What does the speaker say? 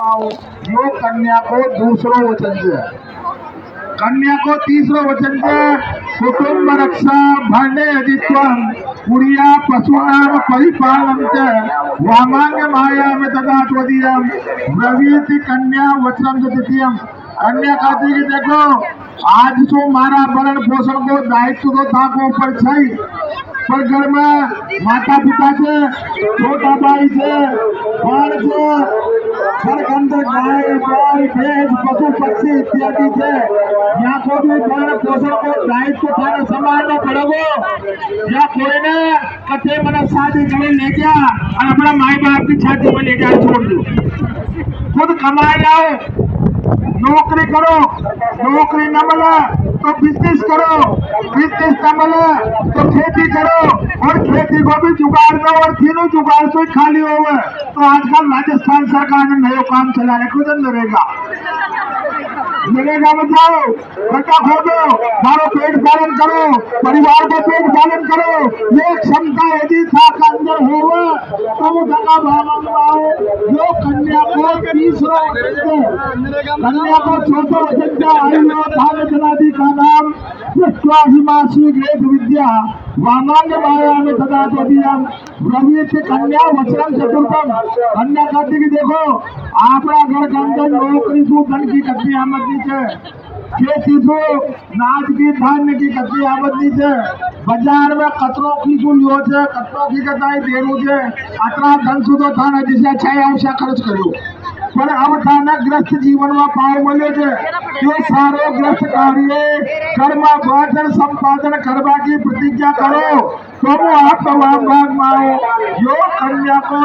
माओ यो कन्या को दूसरो वचन है। कन्या को तीसरो वचन है कुटुंब रक्षा भरणे अदित्वम पुरिया पशुनाम परिपालनम च वामांग मायाम तथा त्वदीयम ब्रवीति कन्या वचनम द्वितीयम। कन्या कहती कि देखो आज तो मारा भरण पोषण को दायित्व तो था को ऊपर छई पर घर में माता पिता से छोटा भाई से बाण से घर के अंदर गाय बैल भैंस पशु पक्षी इत्यादि से यहाँ को भी भरण पोषण को दायित्व थाने संभालना पड़ेगो। या कोई ने कथे मैंने शादी करे ले गया और अपना माई बाप की छाती में ले जाकर छोड़ दो। खुद कमाए जाओ, नौकरी करो, नौकरी न मिले तो बिजनेस करो, बिजनेस न मिले तो खेती करो और खेती को भी जुगाड़ दो और तीनों जुगाड़ से खाली हो गए। तो आजकल राजस्थान सरकार ने नया काम चला है, खुद मिलेगा मिलेगा बताओ बच्चा खोदो मारो पेट पालन करो परिवार को पेट पालन करो। ये क्षमता यदि था का अंदर हो तो वो धना भाव जो कन्या को तीसरा कन्या को चौथा वचन आयु भाव जनादि का नाम विश्वासिमासी ग्रेट विद्या वामांग माया में तथा द्वितीयम ब्रवीत कन्या वचन चतुर्थम। कन्या कहती कि देखो आपड़ा घर के अंदर नौकरी शू धन की कत्ती आमदनी है, खेती शू नाच की धान्य की कत्ती आमदनी है, बाजार में कतरों की शू लियो है, कतरों की कताई देरू है, अतरा धन शू तो थाना जिसे अच्छा आवश्यक खर्च करो पर अब थाना ग्रस्त जीवन में पाव मिले है। जो सारो ग्रस्त कार्य कर्म वाचन संपादन करवा की प्रतिज्ञा करो तो आप भाग माओ। यो कन्या को